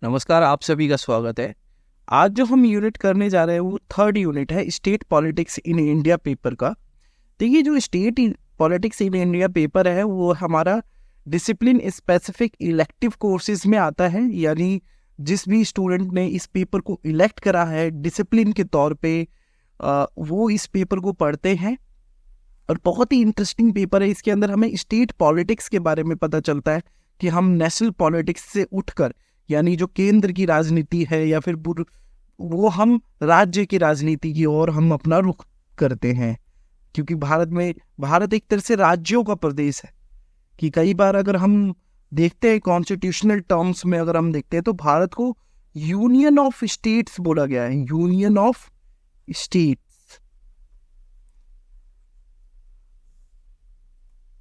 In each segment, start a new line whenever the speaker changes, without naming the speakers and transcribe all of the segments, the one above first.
नमस्कार, आप सभी का स्वागत है। आज जो हम यूनिट करने जा रहे हैं वो थर्ड यूनिट है state politics in India paper का। देखिए, जो state politics in India paper है वो हमारा डिसिप्लिन स्पेसिफिक इलेक्टिव कोर्सेज में आता है। यानी जिस भी स्टूडेंट ने इस पेपर को इलेक्ट करा है डिसिप्लिन के तौर पे वो इस पेपर को पढ़ते हैं और बहुत ही इंटरेस्टिंग पेपर है। इसके अंदर हमें स्टेट पॉलिटिक्स के बारे में पता चलता है कि हम नेशनल पॉलिटिक्स से उठकर, यानी जो केंद्र की राजनीति है या फिर वो हम राज्य की राजनीति की ओर हम अपना रुख करते हैं। क्योंकि भारत एक तरह से राज्यों का प्रदेश है कि कई बार अगर हम देखते हैं कॉन्स्टिट्यूशनल टर्म्स में, अगर हम देखते हैं तो भारत को यूनियन ऑफ स्टेट्स बोला गया है। यूनियन ऑफ स्टेट्स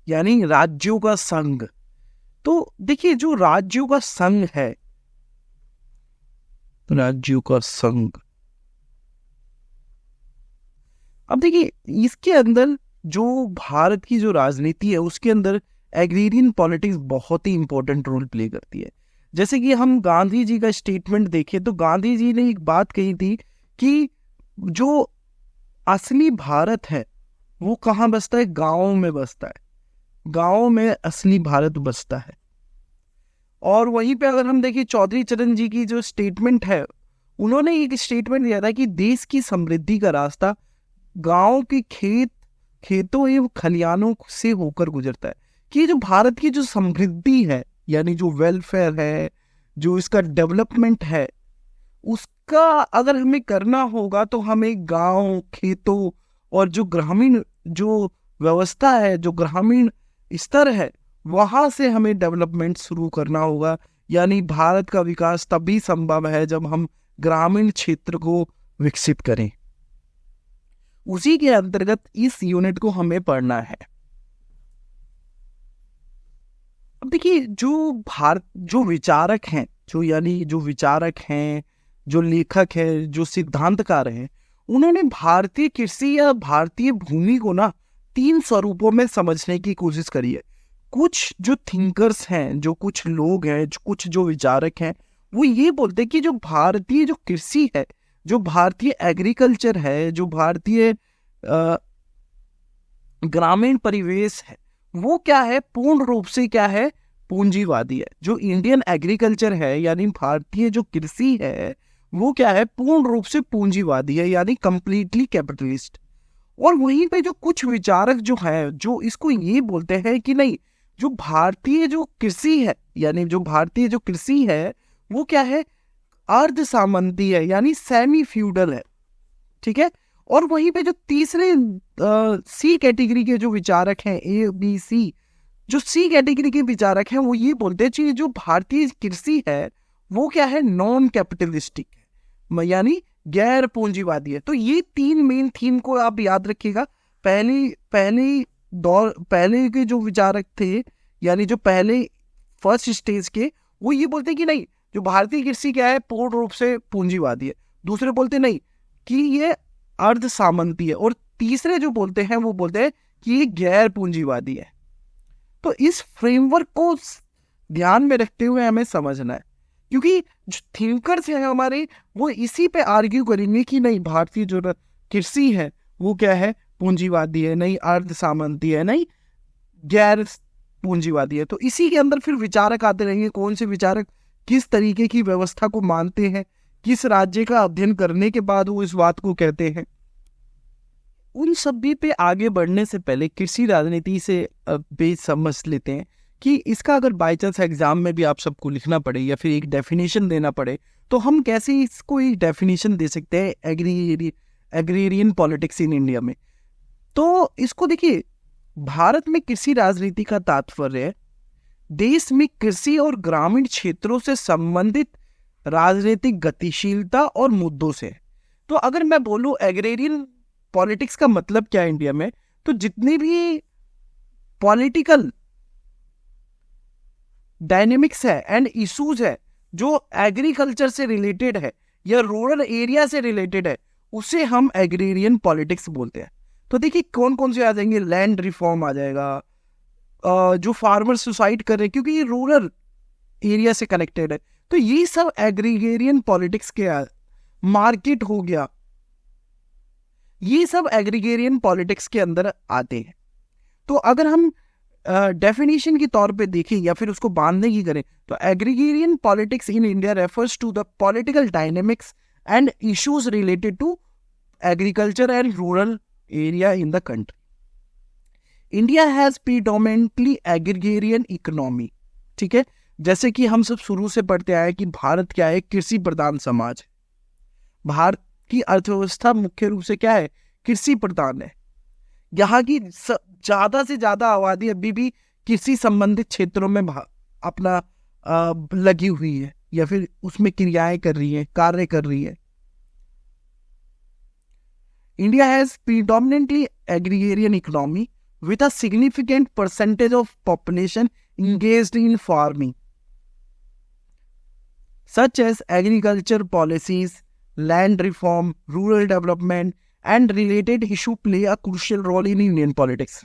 यानी राज्यों का संघ। तो देखिए, जो राज्यों का संघ है, राज्यों का संघ, अब देखिए इसके अंदर जो भारत की जो राजनीति है उसके अंदर एग्रीरियन पॉलिटिक्स बहुत ही इंपॉर्टेंट रोल प्ले करती है। जैसे कि हम गांधी जी का स्टेटमेंट देखें तो गांधी जी ने एक बात कही थी कि जो असली भारत है वो कहाँ बसता है? गाँव में बसता है। गाँव में असली भारत बसता है। और वहीं पे अगर हम देखें चौधरी चरण जी की जो स्टेटमेंट है, उन्होंने एक स्टेटमेंट दिया था कि देश की समृद्धि का रास्ता गांव के खेतों एवं खलियानों से होकर गुजरता है। कि जो भारत की जो समृद्धि है, यानी जो वेलफेयर है, जो इसका डेवलपमेंट है, उसका अगर हमें करना होगा तो हमें गांव, खेतों और जो ग्रामीण जो व्यवस्था है, जो ग्रामीण स्तर है, वहां से हमें डेवलपमेंट शुरू करना होगा। यानी भारत का विकास तभी संभव है जब हम ग्रामीण क्षेत्र को विकसित करें। उसी के अंतर्गत इस यूनिट को हमें पढ़ना है। अब देखिए, जो विचारक हैं, जो लेखक हैं, जो सिद्धांतकार हैं, उन्होंने भारतीय कृषि या भारतीय भूमि को ना 3 स्वरूपों में समझने की कोशिश करी है। कुछ जो थिंकर्स हैं, जो कुछ लोग हैं, कुछ जो विचारक हैं, वो ये बोलते हैं कि जो भारतीय जो कृषि है, जो भारतीय एग्रीकल्चर है, जो भारतीय ग्रामीण परिवेश है, वो क्या है? पूर्ण रूप से क्या है? पूंजीवादी है। जो इंडियन एग्रीकल्चर है, यानी भारतीय जो कृषि है, वो क्या है? पूर्ण रूप से पूंजीवादी है, यानी कंप्लीटली कैपिटलिस्ट। और वहीं पे जो कुछ विचारक जो है, जो इसको ये बोलते हैं कि नहीं, जो भारतीय जो कृषि है, यानी जो भारतीय जो कृषि है, वो क्या है? अर्ध सामंती है, यानी सेमी फ्यूडल है। ठीक है। और वहीं पे जो तीसरे सी कैटेगरी के जो विचारक हैं, ए बी सी, जो सी कैटेगरी के विचारक हैं, वो ये बोलते हैं कि जो भारतीय कृषि है वो क्या है? नॉन कैपिटलिस्टिक है, यानी गैर पूंजीवादी है। तो ये 3 मेन थीम को आप याद रखिएगा। पहले के जो विचारक थे, यानी जो पहले फर्स्ट स्टेज के, वो ये बोलते हैं कि नहीं, जो भारतीय कृषि क्या है? पूर्ण रूप से पूंजीवादी है। दूसरे बोलते नहीं कि ये अर्ध सामंती है। और तीसरे जो बोलते हैं वो बोलते हैं कि ये गैर पूंजीवादी है। तो इस फ्रेमवर्क को ध्यान में रखते हुए हमें समझना है, क्योंकि जो थिंकर्स हैं हमारे, वो इसी पे आर्ग्यू करेंगे कि नहीं, भारतीय जो कृषि है वो क्या है? पूंजीवादी है, नहीं अर्ध सामंती है, नहीं गैर पूंजीवादी है। तो इसी के अंदर फिर विचारक आते रहेंगे। कौन से विचारक किस तरीके की व्यवस्था को मानते हैं, किस राज्य का अध्ययन करने के बाद वो इस बात को कहते हैं। उन सभी पे आगे बढ़ने से पहले कृषि राजनीति से बेस समझ लेते हैं कि इसका अगर बाई चांस एग्जाम में भी आप सबको लिखना पड़े या फिर एक डेफिनेशन देना पड़े, तो हम कैसे इसको एक डेफिनेशन दे सकते हैं एग्रीरियन पॉलिटिक्स इन इंडिया में। तो इसको देखिए, भारत में कृषि राजनीति का तात्पर्य है देश में कृषि और ग्रामीण क्षेत्रों से संबंधित राजनीतिक गतिशीलता और मुद्दों से। तो अगर मैं बोलूं एग्रेरियन पॉलिटिक्स का मतलब क्या है इंडिया में, तो जितने भी पॉलिटिकल डायनेमिक्स है एंड इश्यूज है जो एग्रीकल्चर से रिलेटेड है या रूरल एरिया से रिलेटेड है, उसे हम एग्रेरियन पॉलिटिक्स बोलते हैं। तो देखिए कौन कौन से आ जाएंगे? लैंड रिफॉर्म आ जाएगा, जो फार्मर सुसाइड कर रहे हैं क्योंकि ये रूरल एरिया से कनेक्टेड है, तो ये सब एग्रीगेरियन पॉलिटिक्स के मार्केट हो गया, ये सब एग्रीगेरियन पॉलिटिक्स के अंदर आते हैं। तो अगर हम डेफिनेशन के तौर पे देखें या फिर उसको बांधने की करें, तो agrarian politics in India refers to the political dynamics and issues related to agriculture and rural area in the country. India has predominantly agrarian economy, ठीक है। जैसे कि हम सब शुरू से पढ़ते आए कि भारत क्या है, कृषि प्रधान समाज है। भारत की अर्थव्यवस्था मुख्य रूप से क्या है, कृषि प्रधान है। यहाँ की ज्यादा से ज्यादा आबादी अभी भी कृषि संबंधित क्षेत्रों में अपना लगी हुई है या फिर उसमें क्रियाएं कर रही है, कार्य कर रही है। India has predominantly agrarian economy with a significant percentage of population engaged in farming, such as agriculture policies, land reform, rural development, and related issues play a crucial role in Indian politics.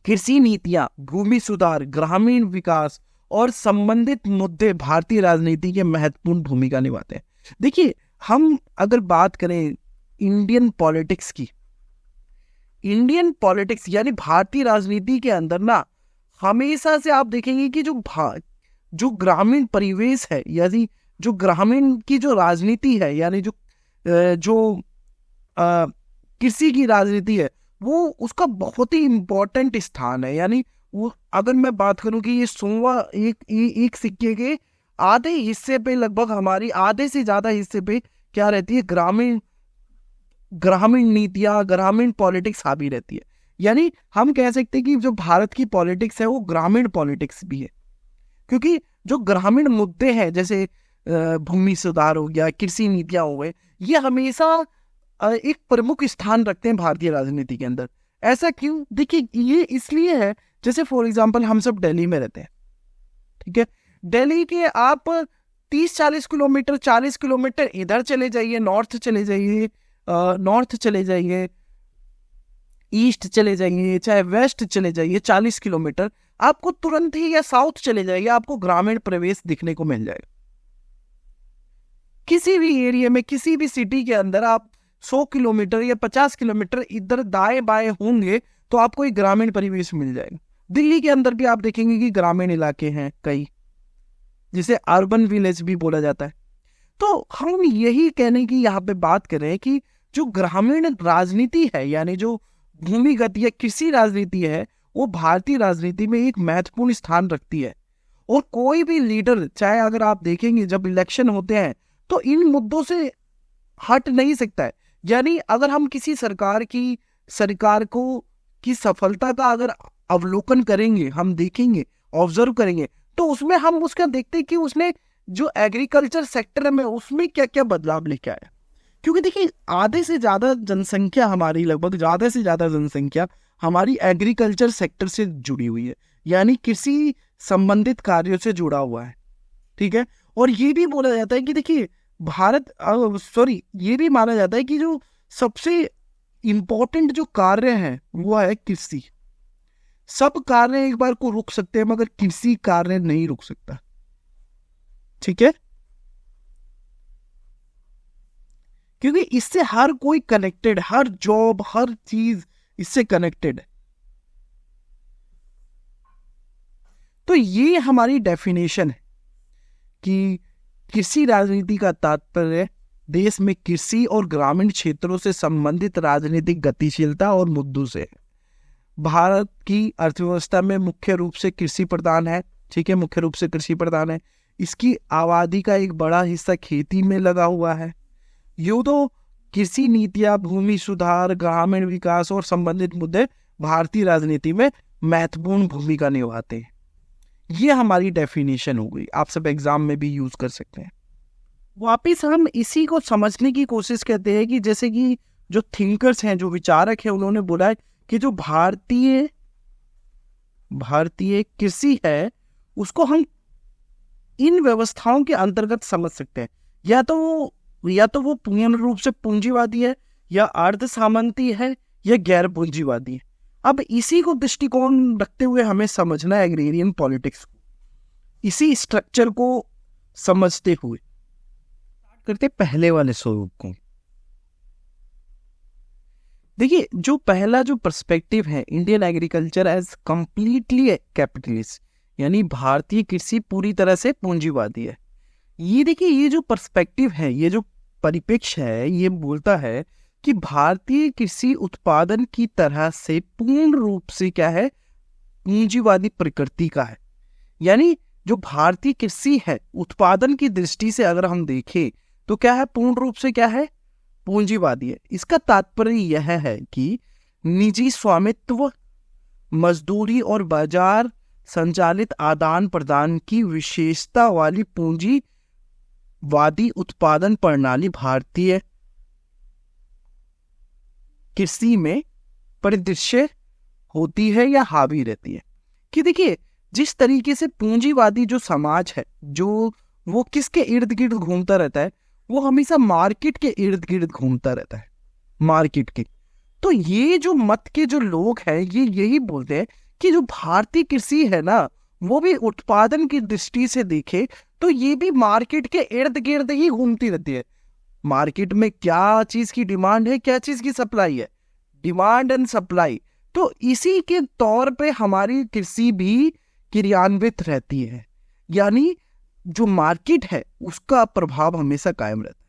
कृषि नीतियां, भूमि सुधार, ग्रामीण विकास और संबंधित मुद्दे भारतीय राजनीति के महत्वपूर्ण भूमिका निभाते हैं। देखिए, हम अगर बात करें इंडियन पॉलिटिक्स की, इंडियन पॉलिटिक्स यानी भारतीय राजनीति के अंदर ना हमेशा से आप देखेंगे कि जो ग्रामीण परिवेश है, यानी जो ग्रामीण की जो राजनीति है, यानी जो कृषि की राजनीति है, वो उसका बहुत ही इम्पोर्टेंट स्थान है। यानी वो अगर मैं बात करूं कि ये 100 एक सिक्के के आधे हिस्से पे, लगभग हमारी आधे से ज्यादा हिस्से पे क्या रहती है, ग्रामीण नीतियां, ग्रामीण पॉलिटिक्स हावी रहती है। यानी हम कह सकते हैं कि जो भारत की पॉलिटिक्स है वो ग्रामीण पॉलिटिक्स भी है, क्योंकि जो ग्रामीण मुद्दे हैं जैसे भूमि सुधार हो गया, कृषि नीतियां हो गए, ये हमेशा एक प्रमुख स्थान रखते हैं भारतीय राजनीति के अंदर। ऐसा क्यों? देखिए, ये इसलिए है, जैसे फॉर एग्जाम्पल हम सब दिल्ली में रहते हैं, ठीक है। दिल्ली के आप 30-40 किलोमीटर, 40 किलोमीटर इधर चले जाइए, नॉर्थ चले जाइए, ईस्ट चले जाइए, चाहे वेस्ट चले जाइए, 40 किलोमीटर आपको तुरंत ही, या साउथ चले जाइए, आपको ग्रामीण प्रवेश दिखने को मिल जाएगा। किसी भी एरिया में, किसी भी सिटी के अंदर आप 100 किलोमीटर या 50 किलोमीटर इधर दाएं बाएं होंगे तो आपको एक ग्रामीण परिवेश मिल जाएगा। दिल्ली के अंदर भी आप देखेंगे कि ग्रामीण इलाके हैं कई, जिसे अर्बन विलेज भी बोला जाता है। तो हम यही कहने की यहाँ पे बात कर रहे हैं कि जो ग्रामीण राजनीति है, यानी जो भूमिगत या कृषि राजनीति है, वो भारतीय राजनीति में एक महत्वपूर्ण स्थान रखती है। और कोई भी लीडर, चाहे अगर आप देखेंगे जब इलेक्शन होते हैं तो इन मुद्दों से हट नहीं सकता है। यानी अगर हम किसी सरकार को की सफलता का अगर अवलोकन करेंगे, हम देखेंगे, ऑब्जर्व करेंगे, तो उसमें हम उसका देखते हैं कि उसने जो एग्रीकल्चर सेक्टर में उसमें क्या क्या बदलाव लेके आया। क्योंकि देखिए, आधे से ज्यादा जनसंख्या हमारी, लगभग ज्यादा से ज्यादा जनसंख्या हमारी एग्रीकल्चर सेक्टर से जुड़ी हुई है, यानी कृषि संबंधित कार्यों से जुड़ा हुआ है, ठीक है। और ये भी बोला जाता है कि देखिए ये भी माना जाता है कि जो सबसे इंपॉर्टेंट जो कार्य है वो है कृषि। सब कार्य एक बार को रुक सकते हैं, मगर कृषि कार्य नहीं रुक सकता, ठीक है, क्योंकि इससे हर कोई कनेक्टेड, हर जॉब, हर चीज इससे कनेक्टेड है। तो ये हमारी डेफिनेशन है कि कृषि राजनीति का तात्पर्य देश में कृषि और ग्रामीण क्षेत्रों से संबंधित राजनीतिक गतिशीलता और मुद्दों से। भारत की अर्थव्यवस्था में मुख्य रूप से कृषि प्रधान है, ठीक है, मुख्य रूप से कृषि प्रधान है। इसकी आबादी का एक बड़ा हिस्सा खेती में लगा हुआ है। यूं तो कृषि नीतियां, भूमि सुधार, ग्रामीण विकास और संबंधित मुद्दे भारतीय राजनीति में महत्वपूर्ण भूमिका निभाते हैं। ये हमारी डेफिनेशन हो गई, आप सब एग्जाम में भी यूज कर सकते हैं। वापिस हम इसी को समझने की कोशिश करते हैं कि जैसे कि जो थिंकर्स हैं, जो विचारक हैं, उन्होंने बोला है कि जो भारतीय कृषि है उसको हम इन व्यवस्थाओं के अंतर्गत समझ सकते हैं। या तो वो पूर्ण रूप से पूंजीवादी है, या अर्ध सामंती है, या गैर पूंजीवादी है। अब इसी को दृष्टिकोण रखते हुए हमें समझना है एग्रेरियन पॉलिटिक्स को। इसी स्ट्रक्चर को समझते हुए करते पहले वाले स्वरूप को। देखिए, जो पहला जो पर्सपेक्टिव है, Indian agriculture as completely capitalist, यानी भारतीय कृषि पूरी तरह से पूंजीवादी है। ये देखिए, ये जो पर्सपेक्टिव है, ये जो परिप्रेक्ष्य है, ये बोलता है कि भारतीय कृषि उत्पादन की तरह से पूर्ण रूप से क्या है, पूंजीवादी प्रकृति का है। यानी जो भारतीय कृषि है उत्पादन की दृष्टि से अगर हम देखें तो क्या है, पूर्ण रूप से क्या है, पूंजीवादी है। इसका तात्पर्य यह है कि निजी स्वामित्व, मजदूरी और बाजार संचालित आदान प्रदान की विशेषता वाली पूंजीवादी उत्पादन प्रणाली भारतीय कृषि में परिदृश्य होती है या हावी रहती है। कि देखिए, जिस तरीके से पूंजीवादी जो समाज है, जो वो किसके इर्द गिर्द घूमता रहता है, वो हमेशा मार्केट के इर्द गिर्द घूमता रहता है, मार्केट के। तो ये जो मत के जो लोग हैं, ये यही बोलते हैं कि जो भारतीय कृषि है ना, वो भी उत्पादन की दृष्टि से देखे तो ये भी मार्केट के इर्द गिर्द ही घूमती रहती है। मार्केट में क्या चीज की डिमांड है, क्या चीज की सप्लाई है, डिमांड एंड सप्लाई। तो इसी के तौर पे हमारी कृषि भी क्रियान्वित रहती है, यानी जो मार्केट है उसका प्रभाव हमेशा कायम रहता है।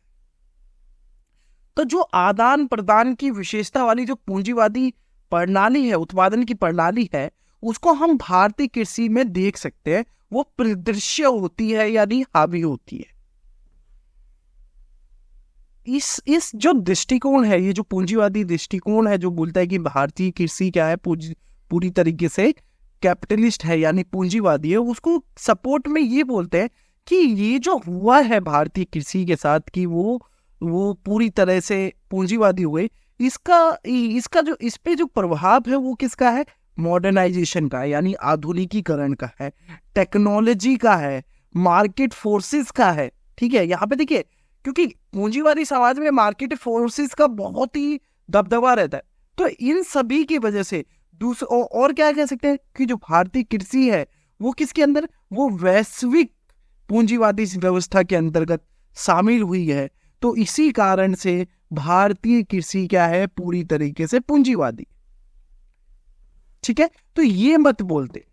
तो जो आदान प्रदान की विशेषता वाली जो पूंजीवादी प्रणाली है, उत्पादन की प्रणाली है, उसको हम भारतीय कृषि में देख सकते हैं। वो परिदृश्य होती है, यानी हावी होती है। इस जो दृष्टिकोण है, ये जो पूंजीवादी दृष्टिकोण है, जो बोलता है कि भारतीय कृषि क्या है, पूरी तरीके से कैपिटलिस्ट है, यानी पूंजीवादी है, उसको सपोर्ट में ये बोलते हैं कि ये जो हुआ है भारतीय कृषि के साथ, कि वो पूरी तरह से पूंजीवादी हुए, इसका जो इस पे जो प्रभाव है वो किसका है, मॉडर्नाइजेशन का है, यानी आधुनिकीकरण का है, टेक्नोलॉजी का है, मार्केट फोर्सेस का है। ठीक है, यहाँ पे देखिए, क्योंकि पूंजीवादी समाज में मार्केट फोर्सेस का बहुत ही दबदबा रहता है, तो इन सभी की वजह से और क्या कह सकते हैं कि जो भारतीय कृषि है वो किसके अंदर, वो वैश्विक पूंजीवादी व्यवस्था के अंतर्गत शामिल हुई है। तो इसी कारण से भारतीय कृषि क्या है, पूरी तरीके से पूंजीवादी। ठीक है, तो ये मत बोलते,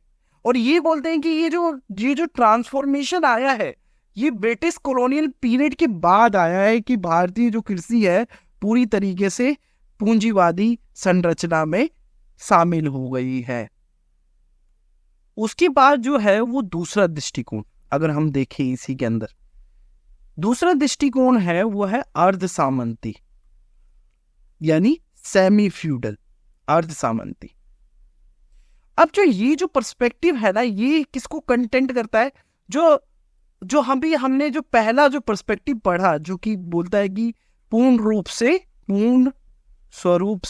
और ये बोलते हैं कि ये जो ट्रांसफॉर्मेशन आया है, ये ब्रिटिश कॉलोनियल पीरियड के बाद आया है, कि भारतीय जो कृषि है पूरी तरीके से पूंजीवादी संरचना में शामिल हो गई है। उसके बाद जो है वो दूसरा दृष्टिकोण अगर हम देखें, इसी के अंदर दूसरा दृष्टिकोण है वो है अर्ध सामंती, यानी सेमी फ्यूडल, अर्ध सामंती। अब जो ये जो पर्सपेक्टिव है ना, ये किसको कंटेंट करता है, जो हमने जो पहला जो पर्सपेक्टिव पढ़ा, जो कि बोलता है कि पूर्ण स्वरूप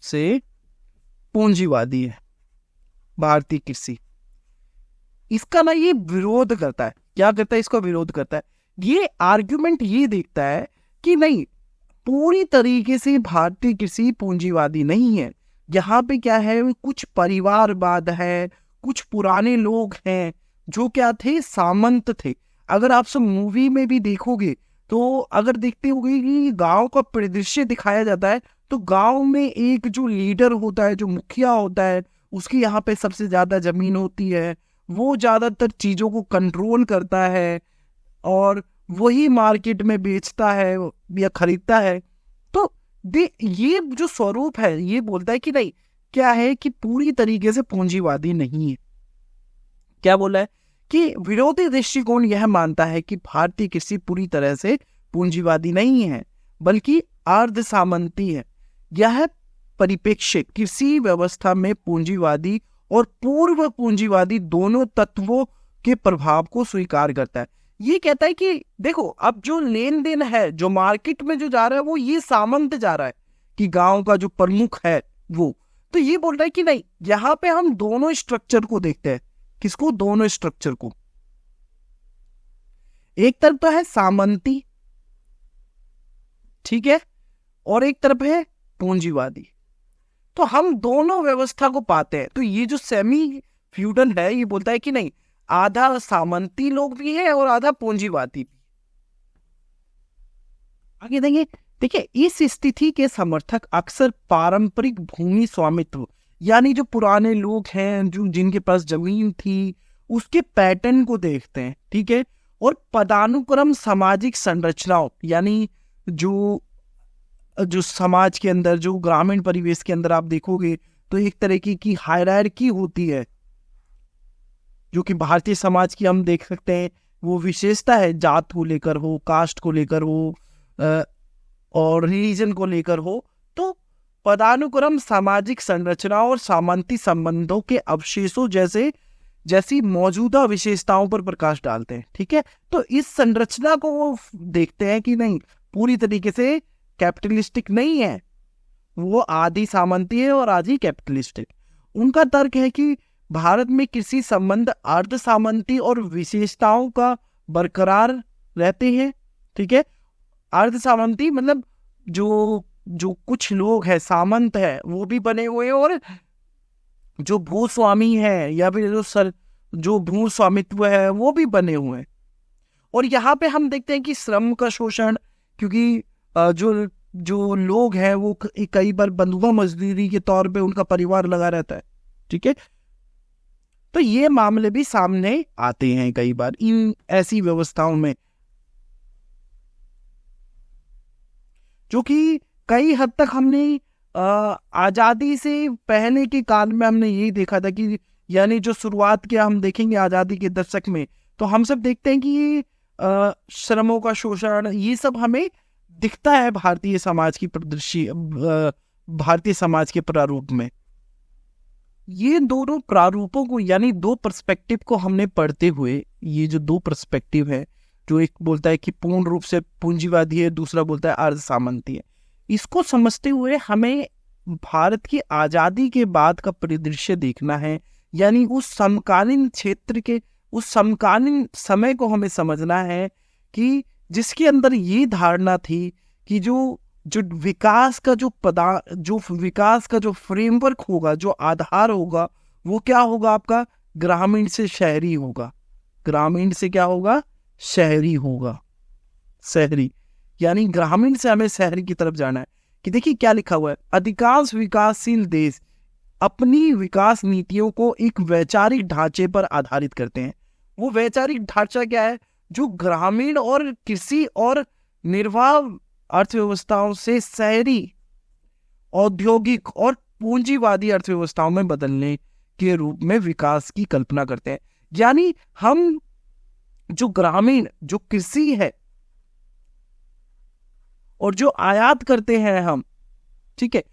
से पूंजीवादी है भारतीय कृषि। इसका ना ये विरोध करता है। क्या करता है, इसका विरोध करता है। ये आर्ग्यूमेंट ये देखता है कि नहीं, पूरी तरीके से भारतीय कृषि पूंजीवादी नहीं है। यहाँ पे क्या है, कुछ परिवारवाद है, कुछ पुराने लोग हैं जो क्या थे, सामंत थे। अगर आप सब मूवी में भी देखोगे तो अगर देखते होगे कि गांव का परिदृश्य दिखाया जाता है, तो गांव में एक जो लीडर होता है, जो मुखिया होता है, उसकी यहाँ पे सबसे ज्यादा जमीन होती है, वो ज्यादातर चीजों को कंट्रोल करता है और वही मार्केट में बेचता है या खरीदता है। तो ये जो स्वरूप है, ये बोलता है कि नहीं, क्या है कि पूरी तरीके से पूंजीवादी नहीं है। क्या बोला है कि विरोधी दृष्टिकोण यह मानता है कि भारतीय कृषि पूरी तरह से पूंजीवादी नहीं है, बल्कि अर्ध सामंती है। यह परिप्रेक्ष्य कृषि व्यवस्था में पूंजीवादी और पूर्व पूंजीवादी दोनों तत्वों के प्रभाव को स्वीकार करता है। ये कहता है कि देखो, अब जो लेन देन है, जो मार्केट में जो जा रहा है, वो ये सामंत जा रहा है कि गांव का जो प्रमुख है वो। तो ये बोल रहा है कि नहीं, यहाँ पे हम दोनों स्ट्रक्चर को देखते हैं। किसको, दोनों स्ट्रक्चर को। एक तरफ तो है सामंती, ठीक है, और एक तरफ है पूंजीवादी। तो हम दोनों व्यवस्था को पाते हैं। तो ये जो सेमी फ्यूडल है, ये बोलता है कि नहीं, आधा सामंती लोग भी है और आधा पूंजीवादी भी। आगे देंगे, देखिए इस स्थिति के समर्थक अक्सर पारंपरिक भूमि स्वामित्व, यानी जो पुराने लोग हैं जो जिनके पास जमीन थी उसके पैटर्न को देखते हैं, ठीक है, और पदानुक्रम सामाजिक संरचनाओं, यानी जो जो समाज के अंदर, जो ग्रामीण परिवेश के अंदर आप देखोगे तो एक तरीके की हायरार्की होती है, जो कि भारतीय समाज की हम देख सकते हैं वो विशेषता है, जात को लेकर हो, कास्ट को लेकर हो, और रिलीजन को लेकर हो। तो पदानुक्रम सामाजिक संरचनाओं और सामंती संबंधों के अवशेषों जैसी मौजूदा विशेषताओं पर प्रकाश डालते हैं, ठीक है। तो इस संरचना को वो देखते हैं कि नहीं, पूरी तरीके से कैपिटलिस्टिक नहीं है, वो आधी सामंती है और आधी कैपिटलिस्टिक। उनका तर्क है कि भारत में कृषि संबंध अर्ध सामंती और विशेषताओं का बरकरार रहते हैं, ठीक है। अर्ध सामंती मतलब जो कुछ लोग हैं, सामंत है, वो भी बने हुए हैं, और जो भूस्वामी है या फिर जो भू स्वामित्व है वो भी बने हुए हैं। और यहाँ पे हम देखते हैं कि श्रम का शोषण, क्योंकि जो लोग हैं वो कई बार बंधुआ मजदूरी के तौर पे उनका परिवार लगा रहता है, ठीक है। तो ये मामले भी सामने आते हैं कई बार इन ऐसी व्यवस्थाओं में, जो कि कई हद तक हमने आजादी से पहले के काल में हमने यही देखा था कि, यानी जो शुरुआत किया हम देखेंगे आजादी के दशक में, तो हम सब देखते हैं कि ये श्रमों का शोषण, ये सब हमें दिखता है भारतीय समाज की परिदृश्य, भारतीय समाज के प्रारूप में। ये दोनों प्रारूपों को, यानी दो पर्सपेक्टिव को हमने पढ़ते हुए, ये जो दो पर्सपेक्टिव है, जो एक बोलता है कि पूर्ण रूप से पूंजीवादी है, दूसरा बोलता है अर्ध सामंती है, इसको समझते हुए हमें भारत की आजादी के बाद का परिदृश्य देखना है, यानी उस समकालीन क्षेत्र के, उस समकालीन समय को हमें समझना है कि जिसके अंदर ये धारणा थी कि जो विकास का विकास का जो फ्रेमवर्क होगा, जो आधार होगा, वो क्या होगा, आपका ग्रामीण से शहरी होगा, ग्रामीण से क्या होगा, शहरी होगा, शहरी, यानी ग्रामीण से हमें शहरी की तरफ जाना है। कि देखिए क्या लिखा हुआ है, अधिकांश विकासशील देश अपनी विकास नीतियों को एक वैचारिक ढांचे पर आधारित करते हैं। वो वैचारिक ढांचा क्या है, जो ग्रामीण और कृषि और निर्वाह अर्थव्यवस्थाओं से शहरी, औद्योगिक और पूंजीवादी अर्थव्यवस्थाओं में बदलने के रूप में विकास की कल्पना करते हैं। यानी हम जो ग्रामीण, जो कृषि है और जो आयात करते हैं हम, ठीक है,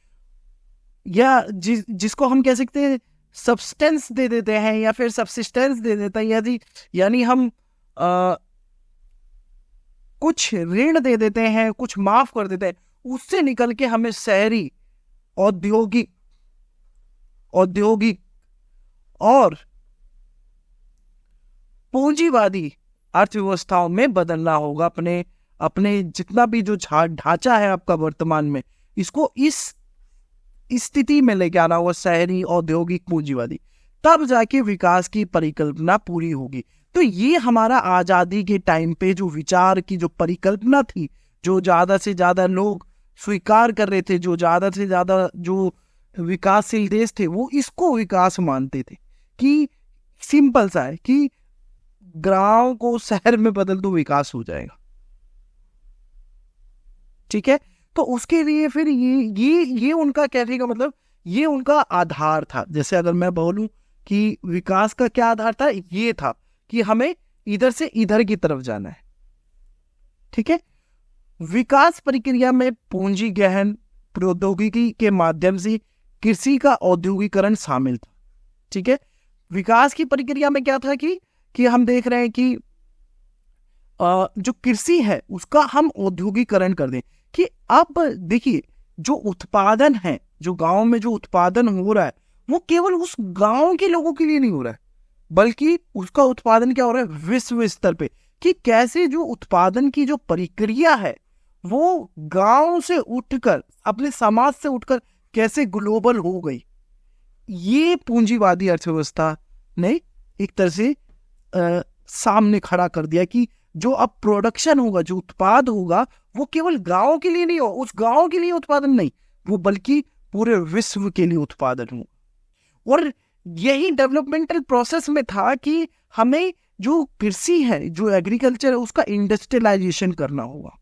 या जिसको हम कह सकते हैं सब्सटेंस दे देते हैं या फिर सब्सिस्टेंस दे देते हैं, यानी हम कुछ ऋण दे देते हैं, कुछ माफ कर देते हैं, उससे निकल के हमें शहरी, औद्योगिक और पूंजीवादी अर्थव्यवस्थाओं में बदलना होगा। अपने जितना भी जो ढांचा है आपका वर्तमान में, इसको इस स्थिति में लेके आना होगा, शहरी, औद्योगिक, पूंजीवादी, तब जाके विकास की परिकल्पना पूरी होगी। तो ये हमारा आजादी के टाइम पे जो विचार की जो परिकल्पना थी, जो ज्यादा से ज्यादा लोग स्वीकार कर रहे थे, जो ज्यादा से ज्यादा जो विकासशील देश थे वो इसको विकास मानते थे, कि सिंपल सा है कि गांव को शहर में बदल दो, विकास हो जाएगा, ठीक है। तो उसके लिए फिर ये उनका कहने का मतलब, ये उनका आधार था। जैसे अगर मैं बोलूं कि विकास का क्या आधार था, ये था कि हमें इधर से इधर की तरफ जाना है, ठीक है। विकास प्रक्रिया में पूंजी गहन प्रौद्योगिकी के माध्यम से कृषि का औद्योगिकरण शामिल था, ठीक है। विकास की प्रक्रिया में क्या था कि हम देख रहे हैं कि जो कृषि है उसका हम औद्योगिकरण कर दें, कि अब देखिए जो उत्पादन है, जो गांव में जो उत्पादन हो रहा है, वो केवल उस गांव के लोगों के लिए नहीं हो रहा है, बल्कि उसका उत्पादन क्या हो रहा है विश्व स्तर पे, कि कैसे जो उत्पादन की जो प्रक्रिया है वो गांव से उठकर, अपने समाज से उठकर कैसे ग्लोबल हो गई। ये पूंजीवादी अर्थव्यवस्था ने एक तरह से सामने खड़ा कर दिया कि जो अब प्रोडक्शन होगा, जो उत्पाद होगा, वो केवल गांव के लिए नहीं हो, उस गांव के लिए उत्पादन नहीं, वो बल्कि पूरे विश्व के लिए उत्पादन हो। और यही डेवलपमेंटल प्रोसेस में था कि हमें जो कृषि है, जो एग्रीकल्चर है, उसका इंडस्ट्रियलाइजेशन करना होगा।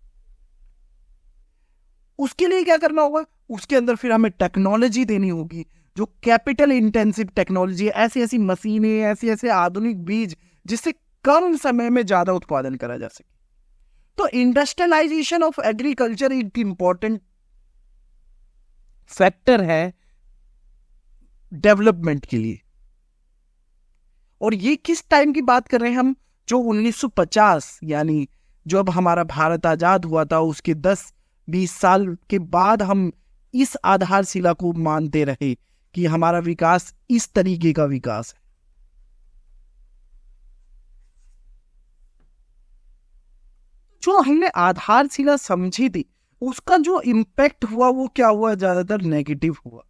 उसके लिए क्या करना होगा? उसके अंदर फिर हमें टेक्नोलॉजी देनी होगी, जो कैपिटल इंटेंसिव टेक्नोलॉजी है, ऐसी ऐसी मशीनें, ऐसे ऐसे आधुनिक बीज, जिससे कम समय में ज्यादा उत्पादन करा जा सके। तो इंडस्ट्रियलाइजेशन ऑफ एग्रीकल्चर एक इंपॉर्टेंट फैक्टर है डेवलपमेंट के लिए। और ये किस टाइम की बात कर रहे हैं हम? जो 1950, यानी जब हमारा भारत आजाद हुआ था, उसके 10-20 साल के बाद हम इस आधारशिला को मानते रहे कि हमारा विकास इस तरीके का विकास है। जो हमने आधारशिला समझी थी, उसका जो इम्पैक्ट हुआ वो क्या हुआ? ज्यादातर नेगेटिव हुआ।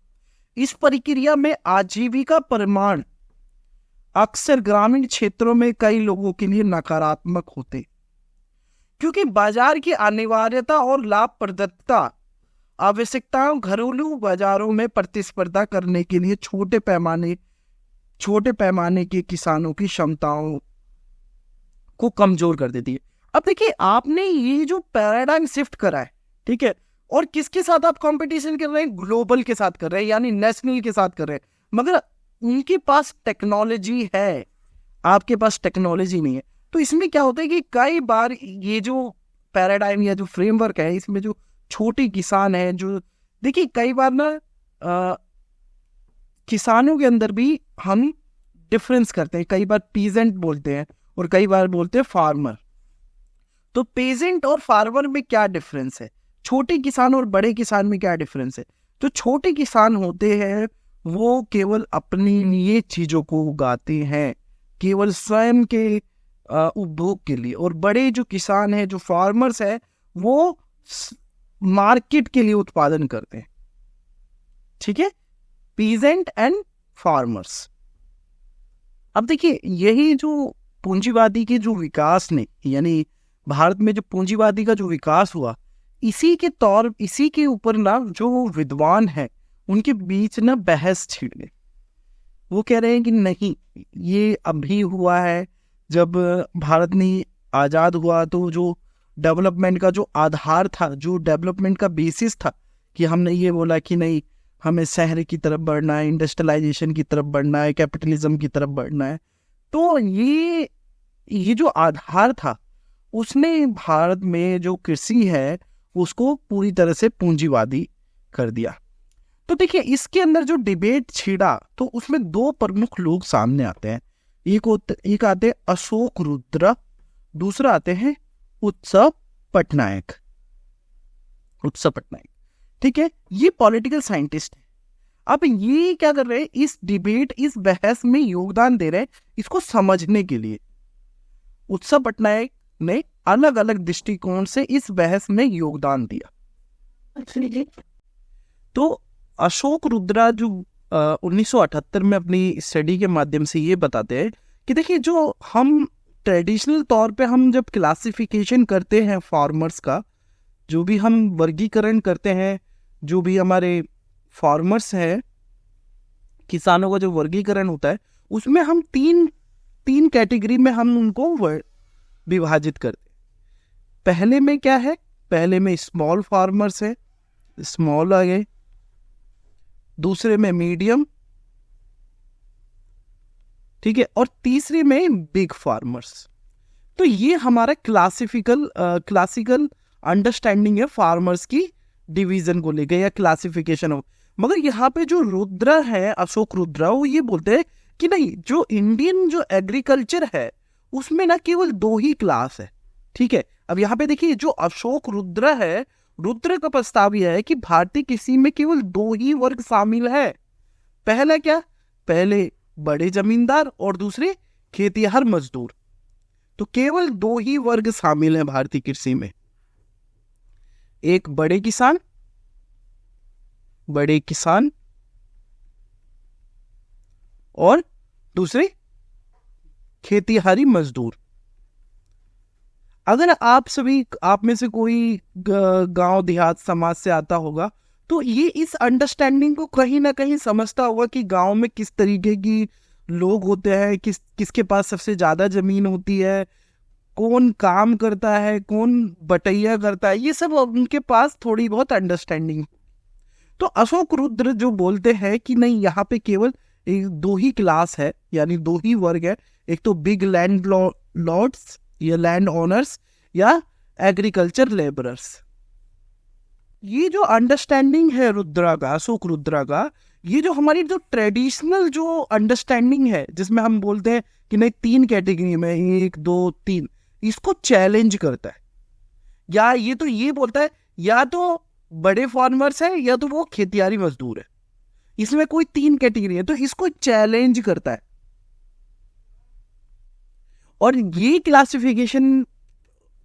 इस प्रक्रिया में आजीविका प्रमाण अक्सर ग्रामीण क्षेत्रों में कई लोगों के लिए नकारात्मक होते, क्योंकि बाजार की अनिवार्यता और लाभप्रदता आवश्यकताओं घरेलू बाजारों में प्रतिस्पर्धा करने के लिए छोटे पैमाने के किसानों की क्षमताओं को कमजोर कर देती है। अब देखिए, आपने ये जो पैराडाइम शिफ्ट करा है, ठीक है, और किसके साथ आप कंपटीशन कर रहे हैं? ग्लोबल के साथ कर रहे हैं, यानी नेशनल के साथ कर रहे हैं, मगर उनके पास टेक्नोलॉजी है, आपके पास टेक्नोलॉजी नहीं है। तो इसमें क्या होता है कि कई बार ये जो पैराडाइम या जो फ्रेमवर्क है, इसमें जो छोटे किसान है, जो देखिए कई बार ना किसानों के अंदर भी हम डिफरेंस करते हैं। कई बार पीजेंट बोलते हैं और कई बार बोलते हैं फार्मर। तो पेजेंट और फार्मर में क्या डिफरेंस है? छोटे किसान और बड़े किसान में क्या डिफरेंस है? जो छोटे किसान होते हैं वो केवल अपने लिए चीजों को उगाते हैं, केवल स्वयं के उपभोग के लिए। और बड़े जो किसान हैं, जो फार्मर्स हैं, वो मार्केट के लिए उत्पादन करते हैं। ठीक है, पीजेंट एंड फार्मर्स। अब देखिए, यही जो पूंजीवादी के जो विकास ने, यानी भारत में जो पूंजीवादी का जो विकास हुआ, इसी के ऊपर ना जो विद्वान है उनके बीच ना बहस छिड़ गई। वो कह रहे हैं कि नहीं, ये अभी हुआ है, जब भारत ने आजाद हुआ तो जो डेवलपमेंट का जो आधार था, जो डेवलपमेंट का बेसिस था, कि हमने ये बोला कि नहीं, हमें शहर की तरफ बढ़ना है, इंडस्ट्रियलाइजेशन की तरफ बढ़ना है, कैपिटलिज्म की तरफ बढ़ना है। तो ये जो आधार था, उसने भारत में जो कृषि है उसको पूरी तरह से पूंजीवादी कर दिया। तो देखिए, इसके अंदर जो डिबेट छिड़ा, तो उसमें दो प्रमुख लोग सामने आते हैं। एक आते हैं अशोक रुद्र, दूसरा आते हैं उत्सव पटनायक। ठीक है, ये पॉलिटिकल साइंटिस्ट है। अब ये क्या कर रहे हैं? इस डिबेट, इस बहस में योगदान दे रहे हैं, इसको समझने के लिए। उत्सव पटनायक ने अलग अलग दृष्टिकोण से इस बहस में योगदान दिया। तो अशोक रुद्रा जो 1978 में अपनी स्टडी के माध्यम से ये बताते हैं कि देखिए, जो हम ट्रेडिशनल तौर पे हम जब क्लासिफिकेशन करते हैं फार्मर्स का, जो भी हम वर्गीकरण करते हैं, जो भी हमारे फार्मर्स हैं, किसानों का जो वर्गीकरण होता है, उसमें हम तीन कैटेगरी में हम उनको विभाजित करते हैं। पहले में क्या है? पहले में स्मॉल फार्मर्स है, स्मॉल आ गए। दूसरे में मीडियम, ठीक है, और तीसरे में बिग फार्मर्स। तो ये हमारा क्लासिकल अंडरस्टैंडिंग है फार्मर्स की डिवीजन को लेकर या क्लासिफिकेशन हो। मगर यहाँ पे जो रुद्रा है, अशोक रुद्रा, वो ये बोलते हैं कि नहीं, जो इंडियन जो एग्रीकल्चर है उसमें ना केवल दो ही क्लास है। ठीक है, अब यहाँ पे देखिए, जो अशोक रुद्रा है, रुद्र का प्रस्ताव यह है कि भारतीय कृषि में केवल दो ही वर्ग शामिल है। पहला क्या? पहले बड़े जमींदार और दूसरे खेतिहर मजदूर। तो केवल दो ही वर्ग शामिल हैं भारतीय कृषि में, एक बड़े किसान और दूसरे खेतीहारी मजदूर। अगर आप में से कोई गांव देहात समाज से आता होगा तो ये इस अंडरस्टैंडिंग को कहीं ना कहीं समझता होगा कि गांव में किस तरीके की लोग होते हैं, किसके पास सबसे ज्यादा जमीन होती है, कौन काम करता है, कौन बटैया करता है, ये सब उनके पास थोड़ी बहुत अंडरस्टैंडिंग। तो अशोक रुद्र जो बोलते हैं कि नहीं, यहाँ पे केवल दो ही क्लास है, यानी दो ही वर्ग है, एक तो बिग लैंड लॉर्ड्स या लैंड ओनर्स या एग्रीकल्चर लेबरर्स। ये जो अंडरस्टैंडिंग है रुद्रा का, अशोक रुद्रा का, ये जो हमारी जो ट्रेडिशनल जो अंडरस्टैंडिंग है जिसमें हम बोलते हैं कि नहीं तीन कैटेगरी में, 1 2 3, इसको चैलेंज करता है। या ये बोलता है या तो बड़े फार्मर्स है या तो वो खेतियारी मजदूर है, इसमें कोई तीन कैटेगरी है, तो इसको चैलेंज करता है। और ये क्लासिफिकेशन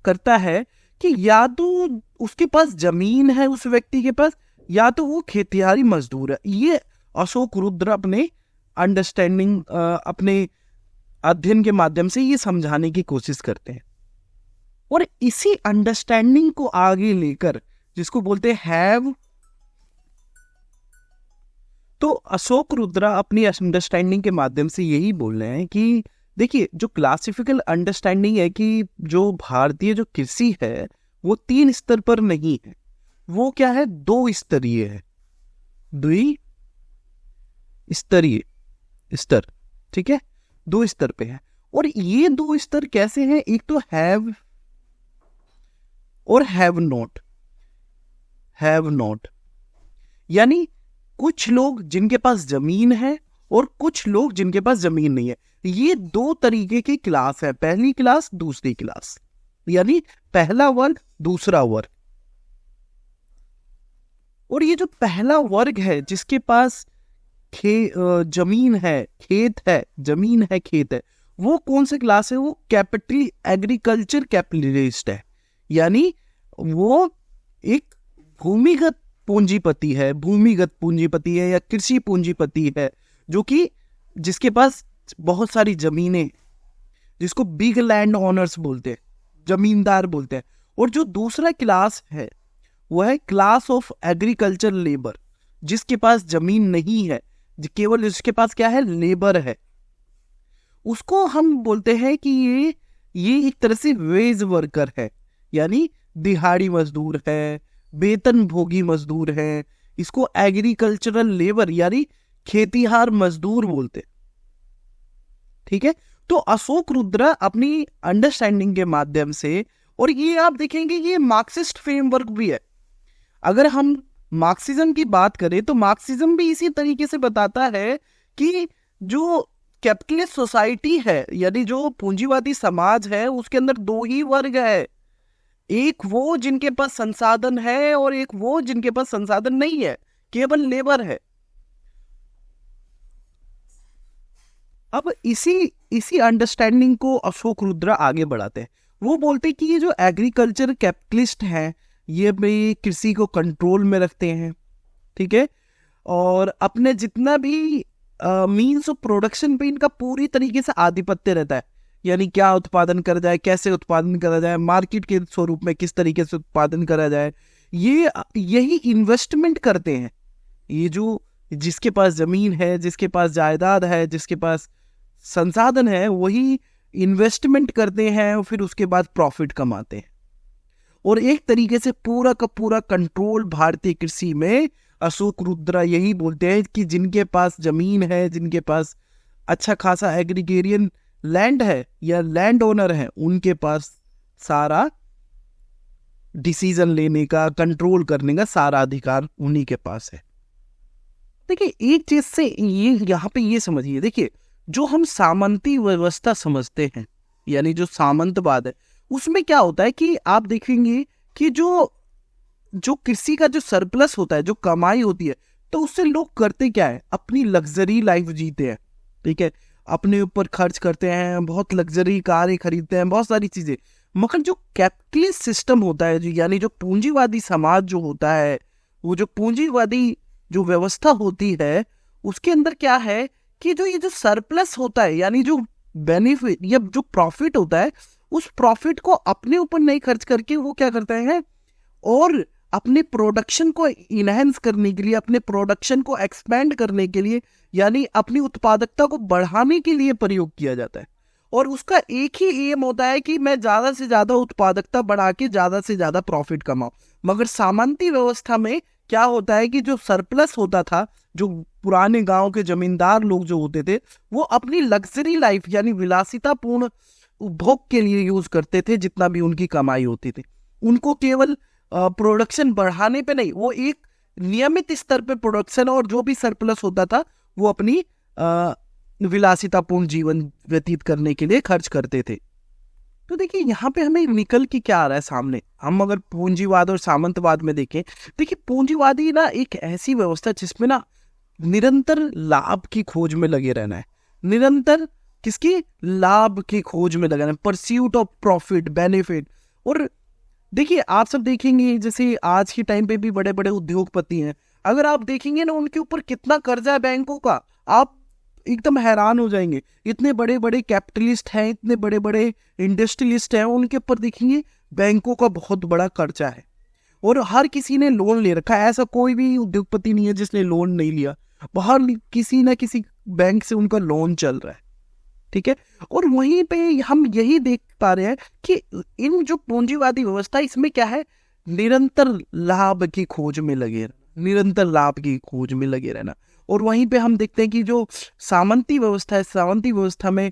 करता है कि या तो उसके पास जमीन है उस व्यक्ति के पास, या तो वो खेतियारी मजदूर है। ये अशोक रुद्र अपने अंडरस्टैंडिंग, अपने अध्ययन के माध्यम से ये समझाने की कोशिश करते हैं। और इसी अंडरस्टैंडिंग को आगे लेकर, जिसको बोलते हैं हैव, तो अशोक रुद्रा अपनी अंडरस्टैंडिंग के माध्यम से यही बोल रहे हैं कि देखिए, जो क्लासिफिकल अंडरस्टैंडिंग है कि जो भारतीय जो कृषि है वो 3 स्तर पर नहीं है, वो क्या है, 2 स्तरीय है, द्विस्तरीय स्तर, ठीक है, 2 स्तर पे है। और ये 2 स्तर कैसे हैं, एक तो हैव और हैव नॉट। यानी कुछ लोग जिनके पास जमीन है और कुछ लोग जिनके पास जमीन नहीं है। ये 2 तरीके की क्लास है, पहली क्लास दूसरी क्लास, यानी पहला वर्ग दूसरा वर्ग। और ये जो पहला वर्ग है जिसके पास जमीन है, खेत है, जमीन है, खेत है, वो कौन से क्लास है, वो कैपिटल एग्रीकल्चर कैपिटलिस्ट है, यानी वो एक भूमिगत पूंजीपति है या कृषि पूंजीपति है, जो कि जिसके पास बहुत सारी जमीनें, जिसको बिग लैंड ओनर्स बोलते हैं, जमींदार बोलते हैं। और जो दूसरा क्लास है वो है क्लास ऑफ एग्रीकल्चर लेबर, जिसके पास जमीन नहीं है, केवल जिसके पास क्या है, लेबर है। उसको हम बोलते हैं कि ये एक तरह से वेज वर्कर है, यानी दिहाड़ी मजदूर है, वेतन भोगी मजदूर है। इसको एग्रीकल्चरल लेबर यानी खेतीहार मजदूर बोलते, ठीक है। तो अशोक रुद्रा अपनी अंडरस्टैंडिंग के माध्यम से, और ये आप देखेंगे ये मार्क्सिस्ट फ्रेमवर्क भी है। अगर हम मार्क्सिज्म की बात करें तो मार्क्सिज्म भी इसी तरीके से बताता है कि जो कैपिटलिस्ट सोसाइटी है, यानी जो पूंजीवादी समाज है, उसके अंदर 2 ही वर्ग है, एक वो जिनके पास संसाधन है और एक वो जिनके पास संसाधन नहीं है, केवल लेबर है। अब इसी अंडरस्टैंडिंग को अशोक रुद्रा आगे बढ़ाते हैं। वो बोलते हैं कि ये जो एग्रीकल्चर कैपिटलिस्ट हैं, ये भी कृषि को कंट्रोल में रखते हैं, ठीक है, और अपने जितना भी मीन्स ऑफ प्रोडक्शन पे इनका पूरी तरीके से आधिपत्य रहता है, यानी क्या उत्पादन करा जाए, कैसे उत्पादन करा जाए, मार्केट के स्वरूप में किस तरीके से उत्पादन करा जाए, यही इन्वेस्टमेंट करते हैं। ये जो जिसके पास जमीन है, जिसके पास जायदाद है, जिसके पास संसाधन है, वही इन्वेस्टमेंट करते हैं और फिर उसके बाद प्रॉफिट कमाते हैं। और एक तरीके से पूरा का पूरा कंट्रोल भारतीय कृषि में अशोक रुद्रा यही बोलते हैं कि जिनके पास जमीन है, जिनके पास अच्छा खासा एग्रीगेरियन लैंड है या लैंड ओनर है, उनके पास सारा डिसीजन लेने का, कंट्रोल करने का सारा अधिकार उन्हीं के पास है। देखिए, एक चीज से ये यहाँ पे ये समझिए, देखिए जो हम सामंती व्यवस्था समझते हैं, यानी जो सामंतवाद है, उसमें क्या होता है कि आप देखेंगे कि जो कृषि का जो सरप्लस होता है, जो कमाई होती है, तो उससे लोग करते क्या है, अपनी लग्जरी लाइफ जीते हैं, ठीक है, अपने ऊपर खर्च करते हैं, बहुत लग्जरी कारें खरीदते हैं, बहुत सारी चीजें। मगर जो कैपिटलिस्ट सिस्टम होता है, यानी जो पूंजीवादी समाज जो होता है, वो जो पूंजीवादी जो व्यवस्था होती है, उसके अंदर क्या है कि जो ये जो सरप्लस होता है, यानी जो बेनिफिट या जो प्रॉफिट होता है उस प्रॉफिट को अपने ऊपर नहीं खर्च करके वो क्या करते हैं, और अपने प्रोडक्शन को इनहेंस करने के लिए, अपने प्रोडक्शन को एक्सपेंड करने के लिए, यानी अपनी उत्पादकता को बढ़ाने के लिए प्रयोग किया जाता है। और उसका एक ही एम होता है कि मैं ज़्यादा से ज़्यादा उत्पादकता बढ़ा के ज़्यादा से ज़्यादा प्रॉफिट कमाऊं। मगर सामंती व्यवस्था में क्या होता है कि जो सरप्लस होता था, जो पुराने गांव के जमींदार लोग जो होते थे, वो अपनी लग्जरी लाइफ यानी विलासितापूर्ण उपभोग के लिए यूज करते थे जितना भी उनकी कमाई होती थी। उनको केवल प्रोडक्शन बढ़ाने पे नहीं, वो एक नियमित स्तर पे प्रोडक्शन और जो भी सरप्लस होता था वो अपनी विलासितापूर्ण जीवन व्यतीत करने के लिए खर्च करते थे। तो देखिए यहाँ पे हमें निकल के क्या आ रहा है सामने। हम अगर पूंजीवाद और सामंतवाद में देखें, देखिए पूंजीवादी ना एक ऐसी व्यवस्था जिसमें ना निरंतर लाभ की खोज में लगे रहना है, निरंतर किसकी, लाभ की खोज में लगे रहना, परस्यूट ऑफ प्रॉफिट, बेनिफिट। और देखिए आप सब देखेंगे जैसे आज के टाइम पे भी बड़े बड़े उद्योगपति हैं, अगर आप देखेंगे ना उनके ऊपर कितना कर्जा है बैंकों का, आप एकदम हैरान हो जाएंगे। इतने बड़े बड़े कैपिटलिस्ट हैं, इतने बड़े बड़े इंडस्ट्रियलिस्ट हैं, उनके ऊपर देखेंगे बैंकों का बहुत बड़ा कर्जा है और हर किसी ने लोन ले रखा है। ऐसा कोई भी उद्योगपति नहीं है जिसने लोन नहीं लिया, बाहर किसी ना किसी बैंक से उनका लोन चल रहा है, ठीक है। और वहीं पे हम यही देख पा रहे हैं कि इन जो पूंजीवादी व्यवस्था इसमें क्या है, निरंतर लाभ की खोज में लगे रहना, निरंतर लाभ की खोज में लगे रहना। और वहीं पे हम देखते हैं कि जो सामंती व्यवस्था है, सामंती व्यवस्था में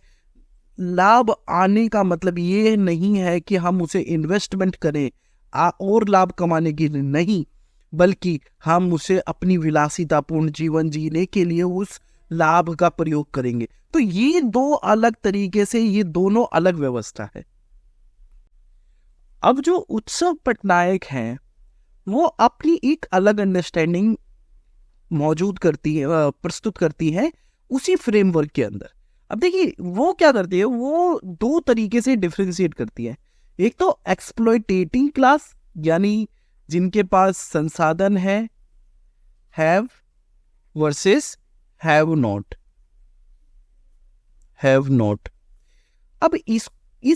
लाभ आने का मतलब ये नहीं है कि हम उसे इन्वेस्टमेंट करें और लाभ कमाने के लिए नहीं, बल्कि हम उसे अपनी विलासितापूर्ण जीवन जीने के लिए उस लाभ का प्रयोग करेंगे। तो ये दो अलग तरीके से, ये दोनों अलग व्यवस्था है। अब जो उत्सव पटनायक हैं वो अपनी एक अलग अंडरस्टैंडिंग मौजूद करती है, प्रस्तुत करती है उसी फ्रेमवर्क के अंदर। अब देखिए वो क्या करती है, वो दो तरीके से डिफरेंशिएट करती है। एक तो एक्सप्लॉयटेटिंग क्लास, यानी जिनके पास संसाधन है, have versus have not, have not. अब इस